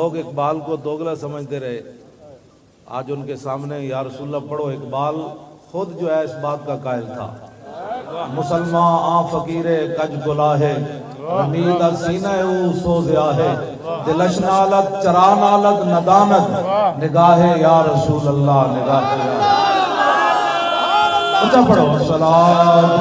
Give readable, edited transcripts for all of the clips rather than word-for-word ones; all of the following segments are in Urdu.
لوگ اقبال کو دوگلا سمجھتے رہے، آج ان کے سامنے یا رسول اللہ پڑھو، اقبال خود جو ہے اس بات کا قائل تھا، مسلمان آ فقیر کج گلاہے رمید سینہ او سوزیا ہے، دلش نالت چرا نالت ندانت نگاہ یا رسول اللہ نگاہ یا اچھا پڑھو صلاۃ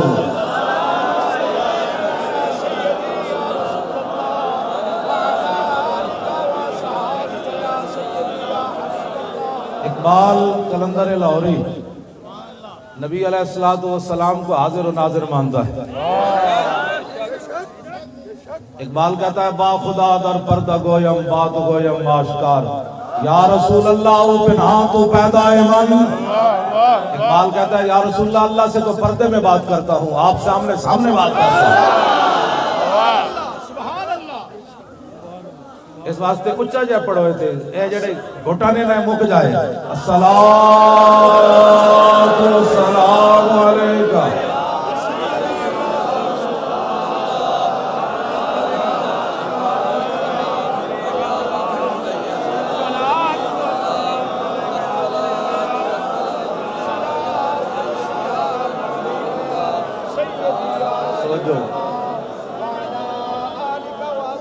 اقبال قلندر لاہوری نبی علیہ السلام کو حاضر و ناظر مانتا ہے۔ اقبال کہتا ہے با خدا در پردہ گویم بات گویم آشکار، یا رسول اللہ او پنہاں تو پیدا من۔ اقبال کہتا ہے یا رسول اللہ، اللہ سے تو پردے میں بات کرتا ہوں، آپ سامنے بات کرتا ہوں۔ اس واسطے اچھا جائے پڑھوئے تھے، اے جڑے گھٹانے نہ مک جائے، الصلاۃ والسلام علیکہ۔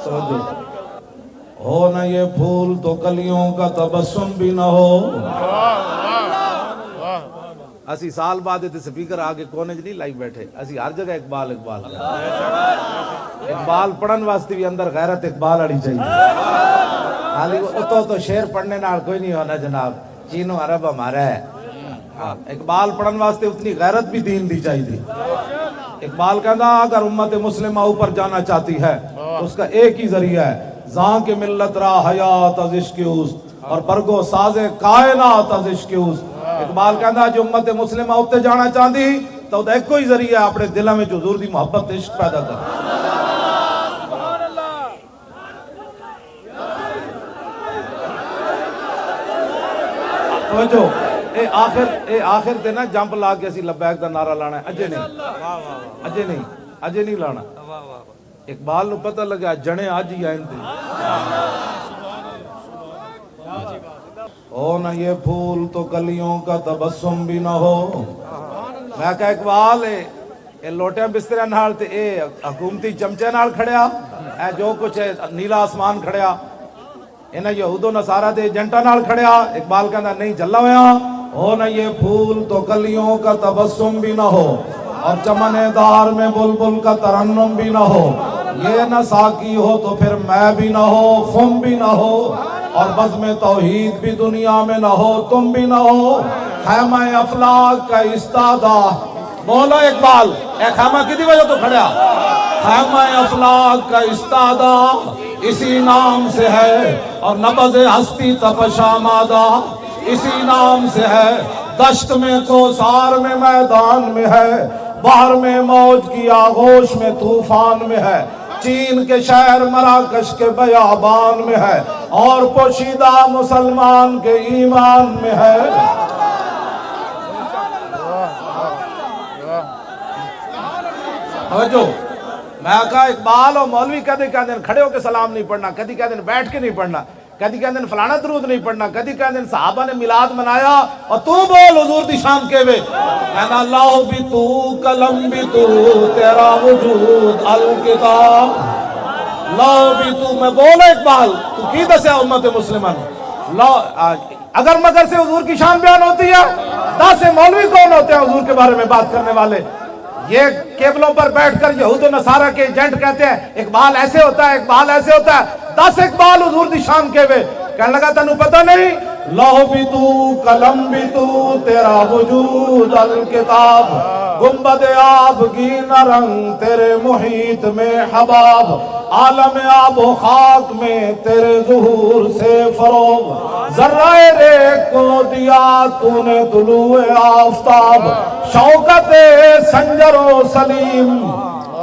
سمجھو ہو نہ یہ پھول تو کلیوں کا تبسم بھی نہ ہو۔ اسی سال بعد تے سپیکر آگے کونے نہیں لائی بیٹھے، اسی ہر جگہ اقبال اقبال پڑھن واسطے بھی اندر غیرت اقبال آڑی چاہیے۔ خالی تو شعر پڑھنے نال کوئی نہیں ہونا جناب، چین و عرب ہمارا ہے۔ اقبال پڑھن واسطے اتنی غیرت بھی دین دی چاہیے۔ اقبال کہتا اگر امت مسلمہ اوپر جانا چاہتی ہے تو اس کا ایک ہی ذریعہ ہے، زاں کے ملت را حیات از عشق اوست اور برگو ساز کائنات از عشق اوست۔ اقبال کہتا جو امت مسلمہ اوپر جانا چاہتی تو ایک کوئی ذریعہ ہے، اپنے دلوں میں حضور دی محبت عشق پیدا کر۔ توجہ، اے آخر تے نا جمپ لا کے اسی لبیک دا نعرہ لانا ہے، اجے نہیں لانا۔ اقبال نو پتہ لگا جنے آج ہی آئیں تھے۔ ہو نہ یہ پھول تو کلیوں کا تبسم بھی نہ ہو۔ میں کہا اقبال اے لوٹے بسترے نال تے اے حکومتی چمچے نال کھڑیا، اے جو کچھ ہے نیلا آسمان کھڑیا، انہیں یہود و نصارہ دے ایجنٹا نال کھڑیا۔ اقبال کہنا نہیں چلا ہویا، ہو نہ یہ پھول تو کلیوں کا تبسم بھی نہ ہو، اور چمن دار میں بلبل کا ترنم بھی نہ ہو، یہ نہ ساکی ہو تو پھر میں بھی نہ ہو، خم بھی نہ ہو، اور بزم توحید بھی دنیا میں نہ ہو، تم بھی نہ ہو، خیمہ افلاک کا استادہ۔ بولو اقبال، اے خیمہ کی دی وجہ تو کھڑیا؟ خیمہ افلاک کا استادہ اسی نام سے ہے، اور نبض ہستی تپش آمادہ اسی نام سے ہے، دشت میں کوثار میں میدان میں ہے، بحر میں موج کی آغوش میں طوفان میں ہے، چین کے شہر مراکش کے بیابان میں ہے، اور پوشیدہ مسلمان کے ایمان میں ہے۔ توجہ، میں کہا اقبال اور مولوی کہتے کھڑے ہو کے سلام نہیں پڑھنا، کدی کہتے بیٹھ کے نہیں پڑھنا، کدی کہتے فلانا درود نہیں پڑھنا، کدی کہتے صحابہ نے میلاد منایا اور تو بول حضور دی شان کے وے، کہنا اللہ بھی تو قلم بھی تو تیرا وجود الکتاب، اللہ بھی تو۔ میں بولا اقبال تو کی دسیا امت مسلمان، اگر مگر سے حضور کی شان بیان ہوتی ہے، 10 مولوی کون ہوتے ہیں حضور کے بارے میں بات کرنے والے؟ یہ کیبلوں پر بیٹھ کر یہود و نصارہ کے ایجنٹ کہتے ہیں اقبال ایسے ہوتا ہے، اقبال ایسے ہوتا ہے، 10 اقبال حضور دی شان کے وے، کہنے لگا تنو پتہ نہیں، لوح بھی تو قلم بھی تو تیرا وجود الکتاب، گنبد آبگین رنگ تیرے محیط میں حباب، عالم آب و خاک میں تیرے ظہور سے فروغ، ذرہ ریک کو دیا تو نے طلوع آفتاب، شوکت سنجر و سلیم،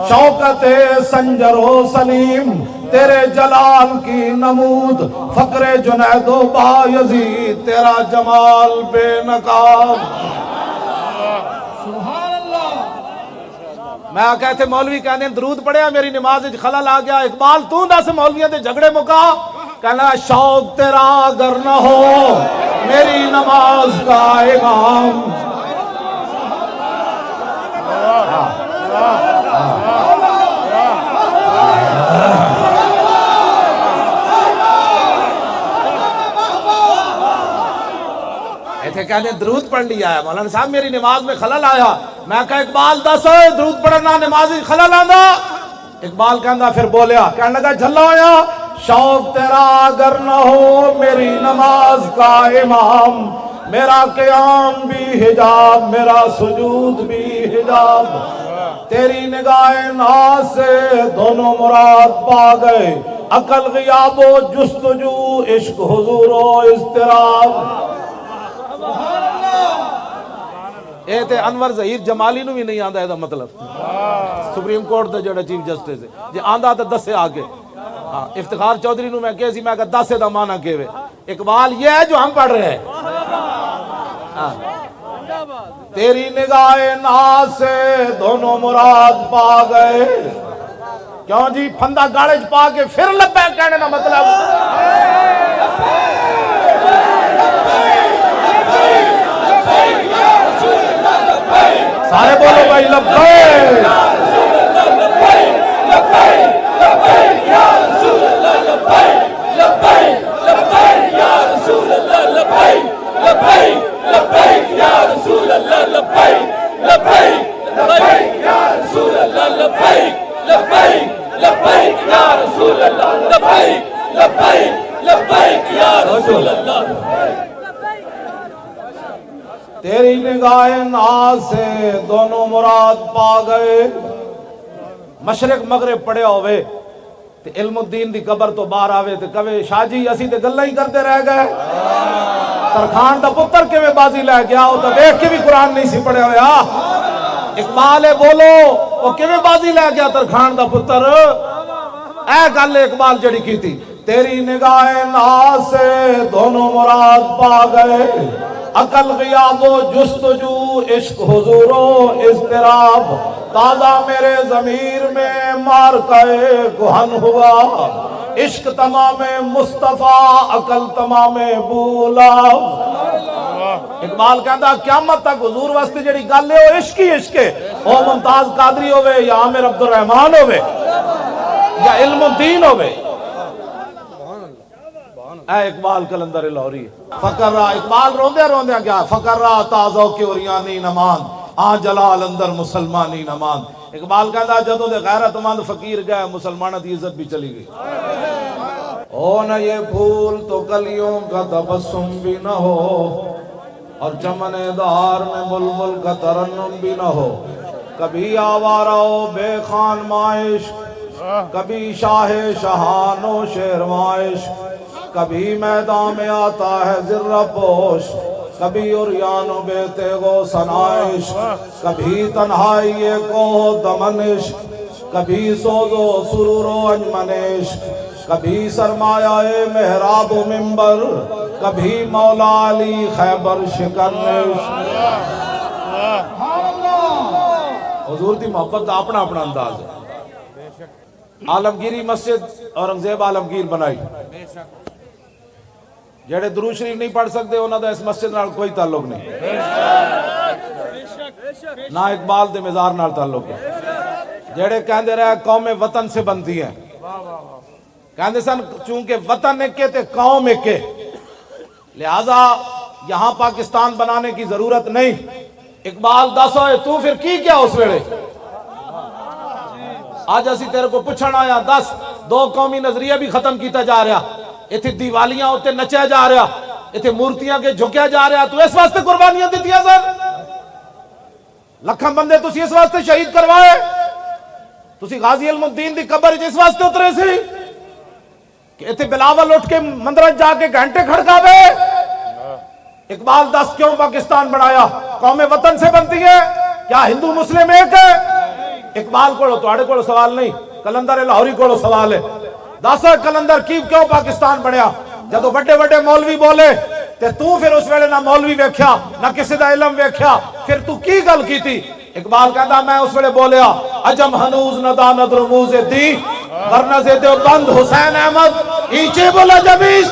شوکت سنجر و سلیم تیرے جلال کی نمود، فقر جنید و بایزید تیرا جمال بے نقاب۔ میں کہتے مولوی کہنے درود پڑھیا میری نماز خلل آ گیا، اقبال تو 10 مولویاں دے جھگڑے مکا، کہنا شوق تیرا اگر نہ ہو میری نماز کا امام. ایتھے کہنے درود پڑھ لیا ہے مولانا صاحب میری نماز میں خلل آیا. میں کہا اقبال دس درود پڑھنا نمازی خلل آندا. اقبال کہندا پھر بولیا کہنے لگا جھلا ہویا شوق تیرا اگر نہ ہو میری نماز کا امام. میرا قیام بھی حجاب میرا سجود بھی حجاب. تیری نگاہ ناز سے دونوں مراد پا گئے. عقل غیاب و جستجو عشق حضور و اضطراب. اے تے انور ظہیر جمالی نو بھی نہیں آندا اے دا مطلب. سپریم کورٹ دے جڑا چیف جسٹس ہے جے آندا تے دسے آگے. ہاں افتخار چودھری نو میں کہے سی میں کہ دسے دا معنی کیوے. اقبال یہ ہے جو ہم پڑھ رہے ہیں. تیری نگاہ ناز سے دونوں مراد پا گئے. کیوں جی پھندا گاڑے چ پا کے پھر لبیک کہنے دا مطلب سارے بولو بھائی لبیک تیری نگاہ ناز سے دونوں مراد پا گئے. مشرق مغرب پڑے ہوئے تے علم الدین دی قبر تو باہر آوے تے کہے شاہ جی اسی تے گلاں ہی کرتے رہ گئے. ترخان دا پتر کیویں بازی لے گیا وہ تو دیکھ کے بھی قرآن نہیں سی پڑھے ہویا. اقبال بولو وہ کیویں بازی لے گیا ترخان دا پتر. اے گل اقبال جڑی کی تھی تیری نگاہ ناز سے دونوں مراد پا گئے. عقل غیاب و جستجو عشق حضور و اضطراب. تازہ میرے ضمیر میں مار کئے کہن ہوا. عشق تمام مصطفیٰ عقل تمام بولا. اقبال کہندا قیامت تک حضور واسطے جڑی گل ہے وہ عشق ہی عشق ہے. او ممتاز قادری ہوئے یا عامر عبد الرحمن ہوئے یا علم الدین ہوئے. اے اقبال کلندر لاہوری فقر را اقبال روندے روندے گیا فقر را تازو کی اوریانی نمان آ جلال اندر مسلمانی نمان. اقبال کہندا جدوں دے غیرت مند فقیر گئے مسلمانوں دی عزت بھی چلی گئی. او نہ یہ پھول تو کلیوں کا تبسم بھی نہ ہو اور چمن دار میں بلبل کا ترنم بھی نہ ہو. کبھی آوارہ و بے خان مائش کبھی شاہ شہان و شیر مائش. کبھی میدان میں آتا ہے ذرہ پوش کبھی عریان و بے تیغ و سنائش. کبھی تنہائی کو دمنش کبھی سوز و سرور و انجمنش. کبھی سرمایہ محراب و منبر کبھی مولا علی خیبر شکنش. حضور دی محبت دا اپنا اپنا انداز ہے. عالمگیری مسجد اورنگزیب عالمگیر بنائی. جڑے درود شریف نہیں پڑھ سکتے انہاں دا اس مسجد نال کوئی تعلق نہیں نہ اقبال دے مزار نال تعلق ہے. جڑے کہندے رہے قوم وطن سے بنتی ہیں کہندے سن چونکہ وطن ایک تے قوم ایک لہذا یہاں پاکستان بنانے کی ضرورت نہیں. اقبال دس ہوئے تو پھر کی کیا اس ویلے. آج اسی تیرے کو پوچھنا آیا دس دو قومی نظریہ بھی ختم کیتا جا رہا. ایتھے دیوالیاں ہوتے نچیا جا رہا. ایتھے مورتیاں کے جھکیا جا رہا. تو اس واسطے قربانیاں دیتیاں سن. لکھاں بندے تسی اس واسطے شہید کروائے. تسی غازی علم الدین دی قبر اس واسطے اترے سی کہ ایتھے بلاول اٹھ کے مندرج جا کے گھنٹے کھڑکاوے. اقبال دس کیوں پاکستان بنایا. قوم وطن سے بنتی ہے. کیا ہندو مسلم ایک ہے. اقبال کو تواڈے کول سوال نہیں کلندر لاہوری کو سوال ہے. دس کلندر کیوں پاکستان بنیا. جدو بڑے بڑے مولوی بولے تے تو پھر اس ویلے نہ مولوی ویکھیا نہ کسی دا علم ویکھیا پھر تو کی گل کیتی. اقبال کہندا میں اس ویلے بولیا عجم ہنوز نہ داند رموز دی ورنہ سے دیوبند حسین احمد اینچے بولا جبیش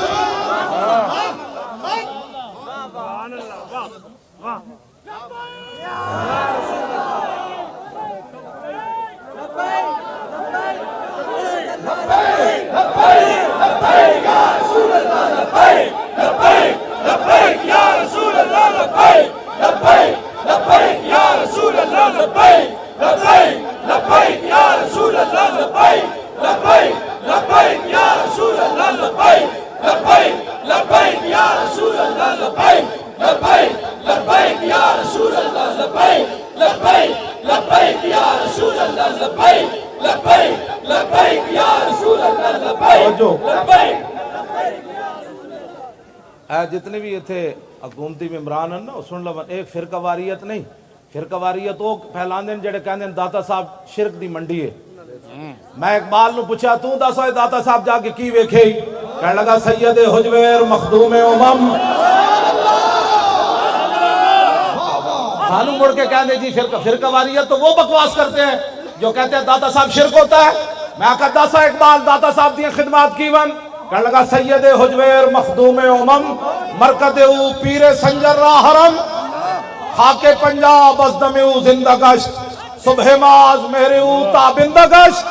جتنے بھی تھے حکومتی ممبران ہیں نا سن لو ایک فرقہ واریت نہیں فرقہ واریت وہ پھیلان دیں جڑے کہندے داتا صاحب شرک دی منڈی ہے میں اقبال نو پوچھا تو دسو داتا صاحب جا کے کی ویکھے کہنے لگا سید حجویر مخدوم امم سانو مڑ کے کہندے جی فرقہ واریت تو وہ بکواس کرتے ہیں جو کہتے ہیں داتا صاحب شرک ہوتا ہے میں کہا دسو اقبال داتا صاحب دی خدمات کی ون کہنے لگا سید حجویر مخدوم امم مرکز او پیر سنجر را حرم خاک پنجاب از دم او زندہ گشت صبح ماز میرے او تابندہ گشت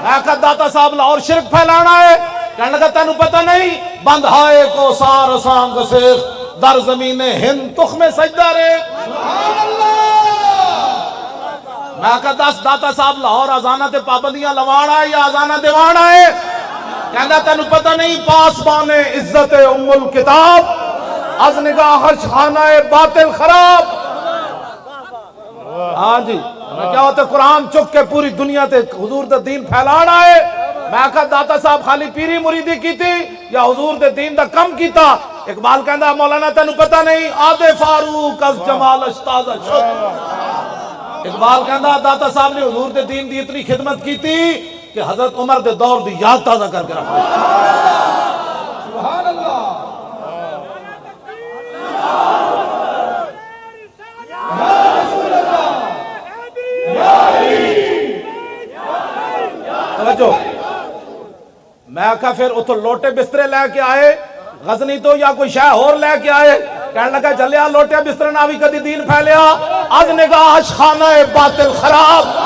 میں کہا داتا صاحب لاہور شرک پھیلانا ہے کہنے لگا تینو پتہ نہیں بندھائے کو سار سانگ سیخ در زمین ہند تخم سجدہ رے میں کہا داتا صاحب لاہور آزانہ تے پابندیاں لوانا ہے یا آزانہ دیوانا ہے کہنا تینو پتہ نہیں پاسبان عزت ام الکتاب از نگاہش خانہ باطل خراب ہاں جی کیا ہوتا ہے قرآن چک کے پوری دنیا تے حضور دے دین پھیلانا ہے میں کہا داتا صاحب خالی پیری مریدی کی تھی یا حضور دے دین دا کم کیتا اقبال کہندا مولانا تینو پتہ نہیں آدھے فاروق از جمال اشتازہ شد اقبال کہندا داتا صاحب نے حضور دے دین دی اتنی خدمت کی تھی کہ حضرت عمر دے دور دی یاد تازہ کر کے رکھا سبحان اللہ یا رسول اللہ یا علی توجہ میں کہا پھر اتھو لوٹے بسترے لے کے آئے غزنی تو یا کوئی شاہ اور لے کے آئے کہنے لگا چلیا لوٹے بسترے نہ بھی کدی دین پھیلیا از نگاہش خانہ باطل خراب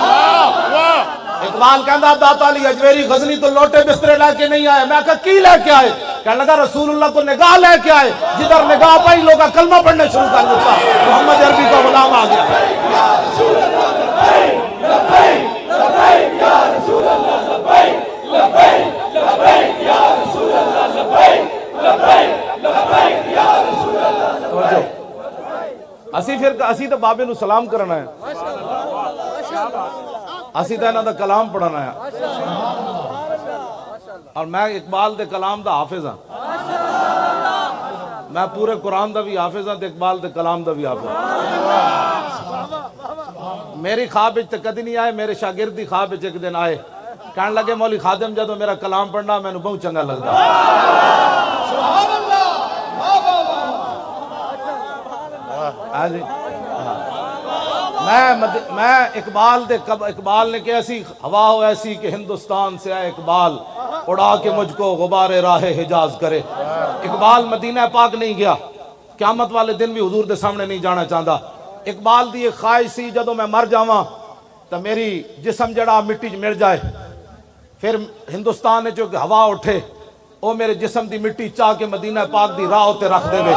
اقبال کہندا داتا علی اجویری غزنی تو لوٹے بسترے لے کے نہیں آئے میں کہا کی لے کے آئے کہنے لگا رسول اللہ کو نگاہ لے کے آئے جدھر نگاہ پائی لوگا کلمہ پڑھنے شروع کر دیتا محمد عربی کا غلام آ گیا یا رسول اللہ لبیک لبیک لبیک یا رسول اللہ لبیک لبیک لبیک یا رسول اللہ لبیک لبیک لبیک یا رسول اللہ لبیک اسی تو بابے نو سلام کرنا ہے اسی تو انہاں دا کلام پڑھنا ہے اور میں اقبال دے کلام دا حافظ ہاں میں پورے قرآن دا بھی حافظ ہاں تے اقبال دے کلام دا بھی حافظ ہاں میری خواب وچ تے کدی نہیں آئے میرے شاگرد دی خواب وچ ایک دن آئے کہنے لگے مولوی خادم جدوں میرا کلام پڑھنا مینوں بہت چنگا لگدا سبحان اللہ ہاں جی میں اقبال نے کہ ایسی ہوا ہو ایسی کہ ہندوستان سے آئے اقبال اڑا کے مجھ کو غبار راہ حجاز کرے اقبال مدینہ پاک نہیں گیا قیامت والے دن بھی حضور دے سامنے نہیں جانا چاہتا اقبال دی ایک خواہش سی جدوں میں مر جاواں تو میری جسم جڑا مٹی مل جائے پھر ہندوستان نے جو ہوا اٹھے وہ میرے جسم دی مٹی چاہ کے مدینہ پاک دی راہ تے رکھ دے وے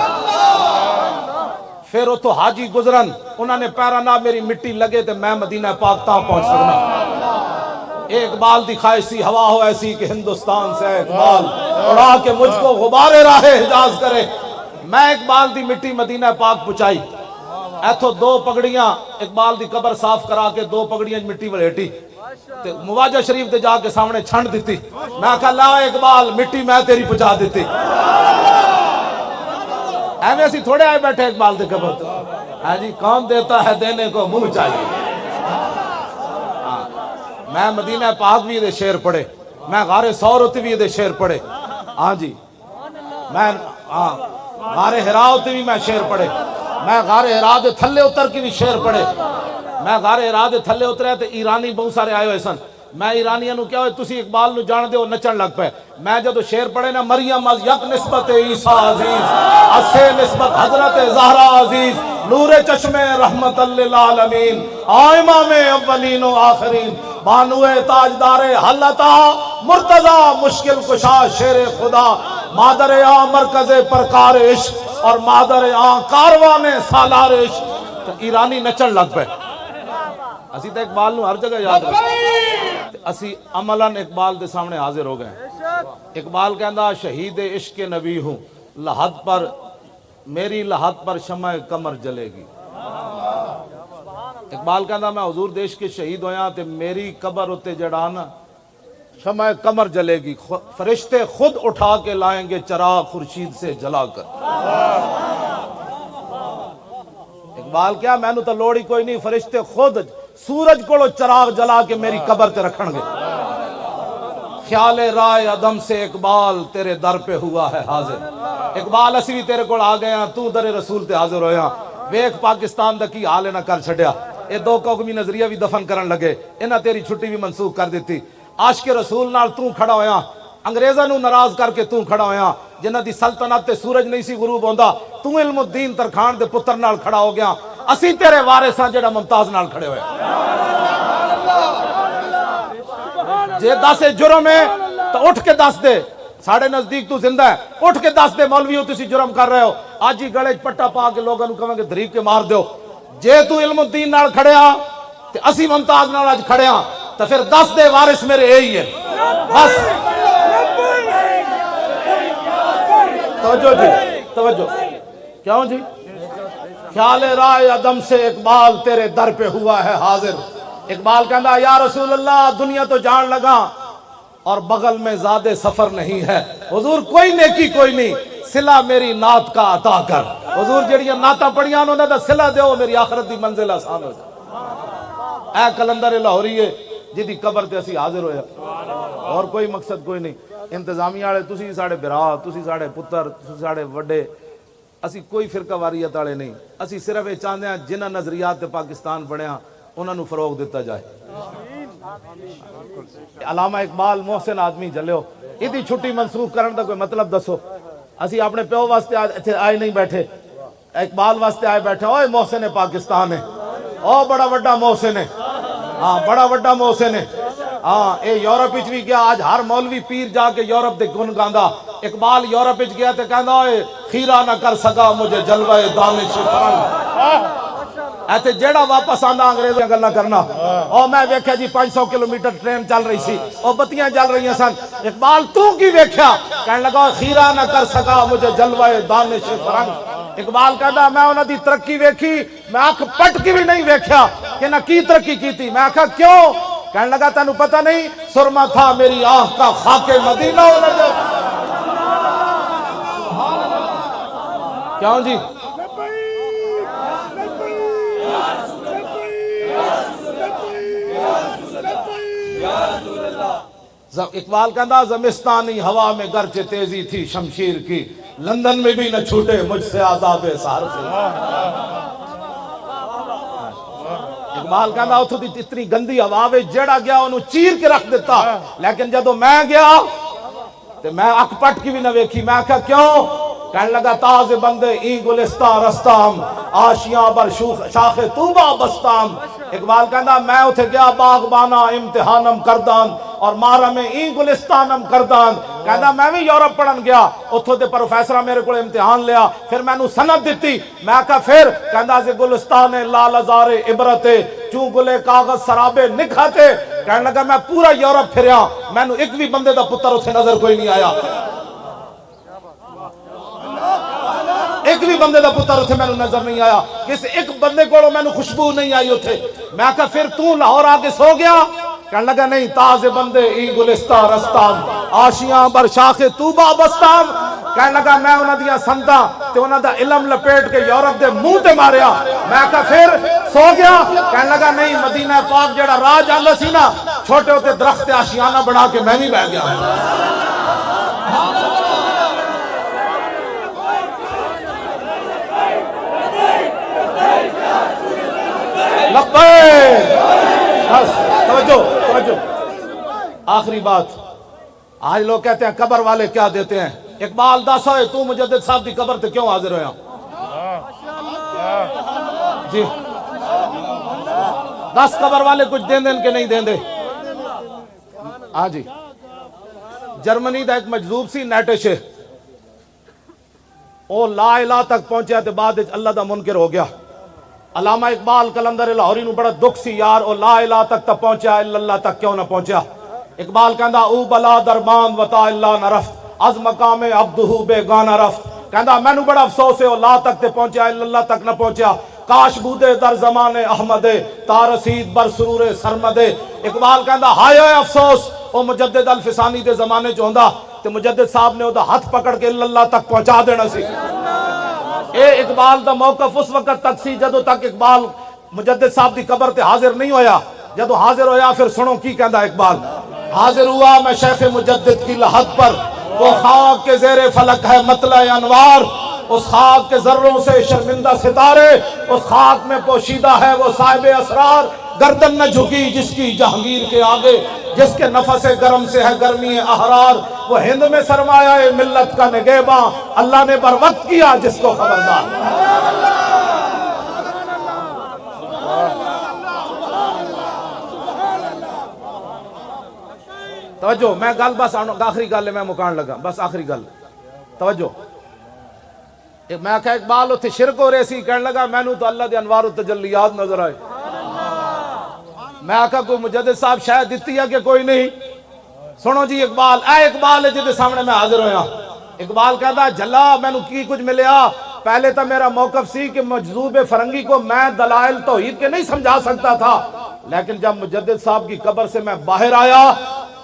پھر وہ تو حاجی گزرن انہوں نے پیرا نہ میری مٹی لگے تو میں مدینہ پاک تاں پہنچ سکنا اے اقبال دی خواہش سی ہوا ہو ایسی کہ ہندوستان سے اقبال اڑا کے مجھ کو غبار راہ حجاز کرے میں اقبال دی مٹی مدینہ پاک پہنچائی ایتھو دو پگڑیاں اقبال دی قبر صاف کرا کے دو پگڑیاں مٹی ولیٹی مواجہ شریف دے جا کے سامنے چھنڈ دیتی میں کہا لا اقبال مٹی میں تیری پہنچا دیتی ایویں اسی تھوڑے آئے بیٹھے اقبال دے قبر تو ہاں جی کون دیتا ہے دینے کو منہ چاہیے میں مدینہ پاک بھی دے شعر پڑھے میں غار سوروتی بھی دے شعر پڑھے ہاں جی میں غار ہراوتی بھی میں شعر پڑھے میں غار ہرا دے تھلے اتر کی بھی شعر پڑھے میں غار ہرا دے تھلے اترے تو ایرانی بہت سارے آئے ہوئے سن میں ایرانیاں نو کیا ہوئے تسی اقبال نو جان دے ہو نچن لگ پے. میں جدو شعر پڑھے نا مریم از یک نسبت عیسیٰ عزیز اسے نسبت حضرت زہرا عزیز نور چشم رحمت للعالمین امام اولین و آخرین بانو تاجدار حلتا مرتضی مشکل کشا شیر خدا مادر آ مرکز پرکار عشق اور مادر آ کاروان سالار عشق. ایرانی نچن لگ پے. اسی تو اقبال نو ہر جگہ یاد رکھتے اسی عملاً اقبال دے سامنے حاضر ہو گئے. اقبال کہندا شہید عشق نبی ہوں لحد پر میری لحد پر شمع قمر جلے گی. اقبال کہندا میں حضور دیش کے شہید ہویا تے میری قبر اتے جڑانا شمع قمر جلے گی. فرشتے خود اٹھا کے لائیں گے چراغ خورشید سے جلا کر. اقبال کیا میں نو تو لوڑی کوئی نہیں فرشتے خود سورج کو چراغ جلا کے میری قبر تے رکھن گے. خیال رائے عدم سے اقبال تیرے در پہ ہوا ہے حاضر. اقبال اسی بھی تیرے کو آ گیا تو در رسول تے حاضر ہویا. ویک پاکستان دا کی حال نہ کر چھڑیا. اے دو قومی نظریہ بھی دفن کرن لگے انہاں تیری چھٹی بھی منسوخ کر دیتی. عاشق رسول نال تو کھڑا ہویا انگریزاں نو ناراض کر کے تو کھڑا ہویا جنہاں دی سلطنت تے سورج نہیں سی غروب ہوندا تو علم الدین ترکھان دے پتر نال کھڑا ہو گیا. اسی تیرے وارث ہاں جڑا ممتاز نال کھڑے ہوئے. جے دس جرم ہے تو اٹھ کے دس دے ساڑھے نزدیک تو زندہ ہے اٹھ کے دس دے مولویوں تسی جرم کر رہے ہو. آج ہی گڑے پٹا پا کے لوگوں کہیں گے دریب کے مار دیو. جے تو علم الدین نال کھڑے ہاں تے اسی ممتاز نال آج کھڑے ہاں تو پھر دس دے وارث میرے یہی ہے. بس توجہ جی توجہ. کیوں جی خیال رائے عدم سے اقبال تیرے در پہ ہوا ہے حاضر. اقبال کہندا یا رسول اللہ دنیا تو جان لگا اور بغل میں زیادہ سفر نہیں ہے. حضور کوئی نیکی کوئی نہیں صلہ میری نعت کا عطا کر. حضور جڑیاں نعتاں پڑھیاں انہوں نے صلہ دیو میری آخرت دی منزل آسان ہو جائے. اے کلندر لاہوری ہے جدی قبر تے اسی حاضر ہویا اور کوئی مقصد کوئی نہیں. انتظامیہ والے تسی ساڑے برا تسی ساڑے پتر تسی ساڑے وڈے اسی کوئی فرقہ واریت والے نہیں. اسی صرف یہ چاہتے ہیں جنہ نظریات تے پاکستان بنیا انہاں نو فروغ دیتا جائے. علامہ اقبال محسن آدمی جلیو ایدی چھٹی منسوخ کرن دا کوئی مطلب دسو. اسی اپنے پیو واسطے آئے نہیں بیٹھے اقبال واسطے آئے بیٹھے. اوہ محسن پاکستان ہے او بڑا وڈا محسن ہے. ہاں بڑا وڈا محسن ہے. ہاں اے یورپ وچ بھی گیا آج ہر مولوی پیر جا کے یورپ دے گن گاندا. اقبال یورپ وچ گیا تے کہندا اوئے خیرہ نہ کر سکا مجھے جلوہ دانش فرنگ. ایتے جیڑا واپس آندا انگریزاں گلاں کرنا او میں ویکھیا جی 500 کلومیٹر ٹرین چل رہی سی او بتیاں جل رہی سن. اقبال تو کی ویکھیا کہنے لگا خیرہ نہ کر سکا مجھے جلوہ دانش فرنگ. اقبال کہندا میں انہاں دی ترقی ویکھی میں اکھ پٹ کے بھی نہیں ویکھیا کہ نہ کی ترقی کیتی. میں کہا کیوں کہنے لگا تینوں پتہ نہیں سرما تھا میری آنکھ کا خاک مدینہ. کیوں جی اقبال کہندا زمستانی ہوا میں گرچہ تیزی تھی شمشیر کی لندن میں بھی نہ چھوٹے مجھ سے عذاب سہر سے. اقبال کہندا اتھوں دی اتنی گندی ہوا وچ جڑا گیا انہوں چیر کے رکھ دیتا. لیکن جدو میں گیا تے میں اکھ پٹ کی بھی نہ ویکھی. میں کہا کیوں کہنے لگا تاز بندے ای گلستہ رستام آشیاں بر شاخ طوبہ بستام. اقبال کہندا میں اتھے گیا باغبانا امتحانم کردان اور مارا میں ای گلستانم کردان. کہندا میں بھی یورپ پڑھن گیا اتھوں دے پروفیسرہ میرے کو امتحان لیا پھر میں نو سند دیتی. میں کہا پھر کہندا سے گلستان لال ازار عبرتے چوں گلے کاغذ سرابے نکھاتے. کہنے لگا میں پورا یورپ پھریا میں نو ایک بھی بندے دا پتر اتھے نظر کوئی نہیں آیا. ایک بھی بندے دا پتر اتھے میں نو نظر نہیں آیا. کسی ایک بندے کو میں نو خوشبو نہیں آئی اتھے. میں کہا پھر تو لاہور آگے سو گیا. کہنے لگا نہیں تاز بندے ای گلستہ رستام آشیاں بر شاخ طوبہ بستام. کہنے لگا میں انہاں دیاں سندا تے انہاں دا علم لپیٹ کے یورپ دے منہ تے ماریا. میں کہا پھر سو گیا. کہنے لگا نہیں مدینہ پاک جڑا راہ جاندا سی نا چھوٹے ہوتے درخت آشیانہ بنا کے میں بھی بیٹھ گیا. لبیک. بس توجہ توجہ آخری بات، آج لوگ کہتے ہیں قبر والے کیا دیتے ہیں. اقبال دس ہوئے تو مجدد صاحب دی قبر تے کیوں حاضر ہویا جی؟ 10 قبر والے کچھ دیں دیں کہ نہیں دیں دے؟ ہاں جی. جرمنی دا ایک مجذوب سی نیٹش او لا الہ تک پہنچیا تے بعد اللہ دا منکر ہو گیا. علامہ اقبال کلندر لاہوری نو بڑا دکھ سی یار او لا الہ تک تا پہنچیا الا اللہ تک کیوں نہ پہنچیا. اقبال کہندا او بلا دربان وطا اللہ نہ رفت از مقام عبدہ بے گانا رفت. کہندا مینوں بڑا افسوس ہے او لا تک تے پہنچیا الا اللہ تک نہ پہنچیا. کاش بودے در زمان احمد تا رسید بر سرور سرمد. اقبال کہندا ہائے ہائے افسوس او مجدد الفسانی دے زمانے چ ہوندا تے مجدد صاحب نے او ہاتھ پکڑ کے اللہ تک پہنچا دینا سی. اے اقبال دا موقف اس وقت تک سی جدو تک اقبال مجدد صاحب دی قبر تے حاضر نہیں ہویا. جدو حاضر ہویا پھر سنو کی کہندا اقبال. حاضر ہوا میں شیخ مجدد کی لحد پر، وہ خاک کے زیر فلک ہے مطلع انوار. اس خاک کے ذروں سے شرمندہ ستارے، اس خاک میں پوشیدہ ہے وہ صاحب اسرار. گردن نہ جھکی جس کی جہانگیر کے آگے، جس کے نفس گرم سے ہے گرمی احرار. وہ ہند میں سرمایہ ملت کا نگہباں، اللہ نے بر وقت کیا جس کو خبردار. توجہ، میں گل بس آخری گل ہے، میں مکان لگا بس آخری گل. توجہ، میں کہا اقبال اتھے شرک ہو رہے سی، کہنے لگا میں نو تو اللہ دے انوار و تجلیات نظر آئے. میں آکھا کوئی مجدد صاحب شاید دیتی ہے کہ کوئی نہیں. سنو جی اقبال، اے اقبال ہے جدے سامنے میں حاضر ہویا. اقبال کہتا جلا میں نو کی کچھ ملیا. پہلے تو میرا موقف سی کہ مجذوب فرنگی کو میں دلائل توحید کے نہیں سمجھا سکتا تھا، لیکن جب مجدد صاحب کی قبر سے میں باہر آیا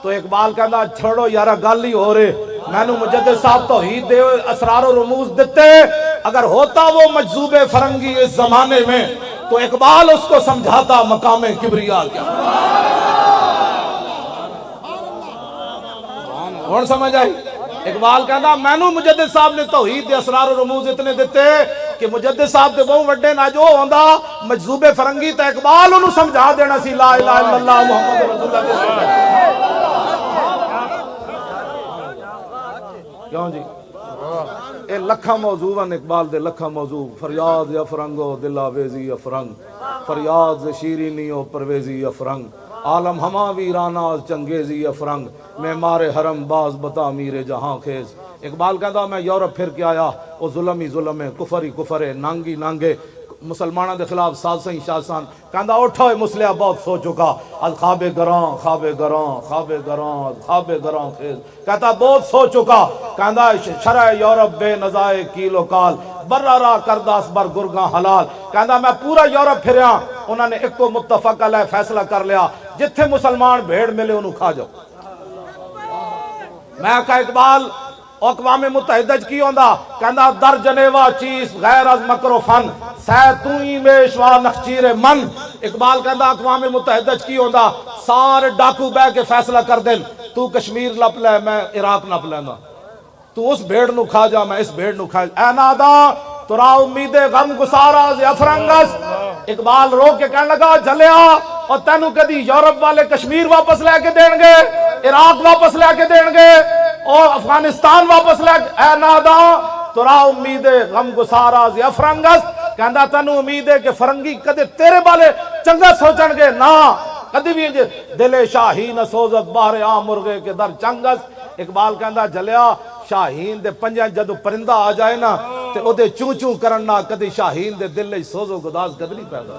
تو اقبال کہتا چھوڑو یارا گل ہی ہو رہے. میں نو مجدد صاحب توحید دے اسرار و رموز دیتے. اگر ہوتا وہ مجذوب فرنگی اس زمانے میں تو اقبال اس کو سمجھاتا مقام کبریا کیا. کون سمجھ آئی؟ اقبال کہتا میں نو مجدد صاحب نے توحید دے اسرار و رموز اتنے دیتے کہ مجدد صاحب دے بہت وڈے نہ جو ہوندا مجذوب فرنگی تے اقبال انہوں سمجھا دینا سی لا الہ الا اللہ محمد رسول اللہ. کیوں جی؟ اے لکھا موضوع ہیں اقبال دے لکھا موضوع. فریاد افرنگو دل آویزی افرنگ، فریاد شیرینی و پرویزی افرنگ، عالم ہما ویرانہ چنگیزی افرنگ، معمار حرم باز بتا میر جہاں خیز. اقبال کہتا میں یورپ پھر کے آیا، وہ ظلم ہی ظلم ہے، کفر ہی کفر ہے، نانگی نانگے مسلمانوں دے خلاف سازشیں شاسان. کہندا اٹھو اے مسلح بہت سو چکا، از خواب گراں خواب گراں خواب گراں خواب گراں خیز. کہتا بہت سو چکا. کہندا شرع یورپ بے نزائے کیل و کال، برا را کرداس بر گرگاں حلال. کہندا میں پورا یورپ پھریا، انہوں نے ایک کو متفق علیہ فیصلہ کر لیا جتھے مسلمان بھیڑ ملے انہوں کھا جاؤ. میں کہا اقبال اقوام متحدہ کی ہوندا؟ کہندا در جنیوا چیز غیر از مکر و فن، سیتوئی میشوا نخچیر من. اقبال کہندا اقوام متحدہ کی ہوندا؟ سارے ڈاکو بے کے فیصلہ کر دیں تو کشمیر لپ لے میں عراق نپ لینا، تو اس بھیڑ نو کھا جا میں اس بھیڑ نو کھا جا. اے نادا ترا امید غم گسارا ز افرنگس. اقبال رو کے کہنے لگا جلیا اور تینو کدی یورپ والے کشمیر واپس لے کے دیں گے، عراق واپس لے کے دیں گے اور افغانستان واپس لے کے. اے نادا ترا امید غم گسارا ز افرنگس. کہندا تینو امید ہے کہ فرنگی کدے تیرے بالے چنگا سوچن گے نا، کدی بھی دل شاہین سوزت باہر عام مرغے کے در چنگس. اقبال کہندا جلیا شاہین دے پنجاں جدو پرندہ آ جائے نا تے او دے چوں چوں کرنا کدی شاہین دے دل وچ سوز و گداز کدی نہیں پیدا.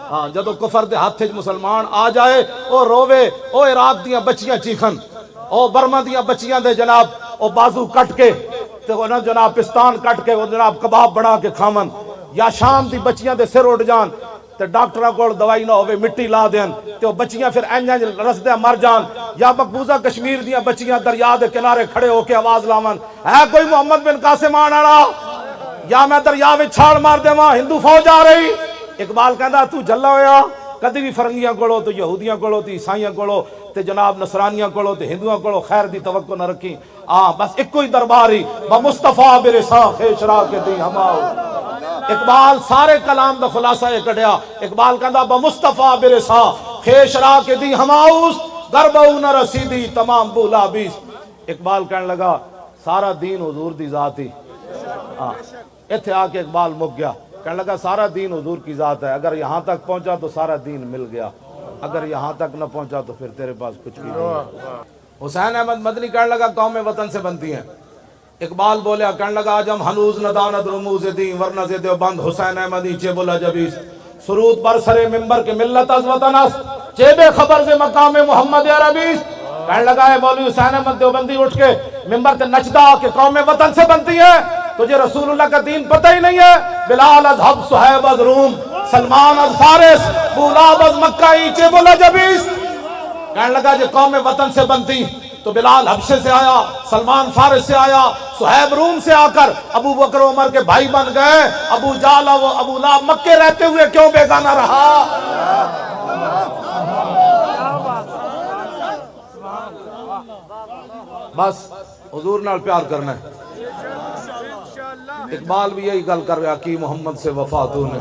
ہاں جدو کفر دے ہاتھ وچ مسلمان آ جائے او روے، او عراق دیاں بچیاں چیخن، او برما دیاں بچیاں دے جناب او بازو کٹ کے تے او جناب پستان کٹ کے او جناب کباب بنا کے کھاون، یا شام دی بچیاں دے سر اڑ جان تے ڈاکٹراں کول دوائی نہ ہوے مٹی لا دین تے او بچیاں پھر انج رسدے مر جان. یا مقبوضہ کشمیر دیاں بچیاں دریا دے کنارے کھڑے ہو کے آواز لاون ہے کوئی محمد بن قاسم آن والا، یا میں دریا وچ چھال مار دیواں ہندو فوج آ رہی. اقبال کہندا تو جلا ہویا کدی بھی فرنگیاں کولو تو یہودیاں کولو تے عیسائیاں کولو تے جناب نصرانیاں کولو تے ہندوؤں کولو خیر دی توقع نہ رکھی. بس ایک ہی درباری بمصطفیٰ برسا خیشرا کے دی ہماؤ. اقبال سارے کلام دا خلاصہ یہ کڈیا. اقبال کہندا بمصطفیٰ برسا خیشرا کے دی ہماؤس، گربہو نہ رسیدی تمام بولا بیس. اقبال کہنے لگا سارا دین حضور دی ذات ہی. اتھے آ کے اقبال مک گیا. کہنے لگا سارا دین حضور کی ذات ہے. اگر یہاں تک پہنچا تو سارا دین مل گیا, اگر یہاں تک نہ پہنچا تو پھر تیرے پاس کچھ بھی نہیں. حسین احمد مدنی کہنے لگا قوم وطن سے بنتی ہیں. اقبال بولیا کہنے لگا آج ہم ہنوز نداند رموز دین ورنہ سے دیوبند حسین احمدی چے بولا جبیس. سرود بر سر ممبر کے ملت از وطن است چے بے خبر سے مقام محمد عربیس. کہنے لگا ہے مولوی حسین احمد دیوبندی اٹھ کے ممبر تے نچدا کہ قوم وطن سے بنتی ہے, تجھے رسول اللہ کا دین پتہ ہی نہیں ہے. بلال از حب صہیب از روم سلمان از فارس بولاب از مکہ ایچے بولا جبیس. کہنے لگا جو قوم وطن سے بنتی تو بلال حبشے سے آیا, سلمان فارس سے آیا, صہیب روم سے آ کر ابو بکر عمر کے بھائی بن گئے. ابو جہل و ابو لہب مکے رہتے ہوئے کیوں بیگانہ رہا؟ بس حضور نال پیار کرنا ہے. اقبال بھی یہی گل کر رہا کہ محمد سے وفا تو نے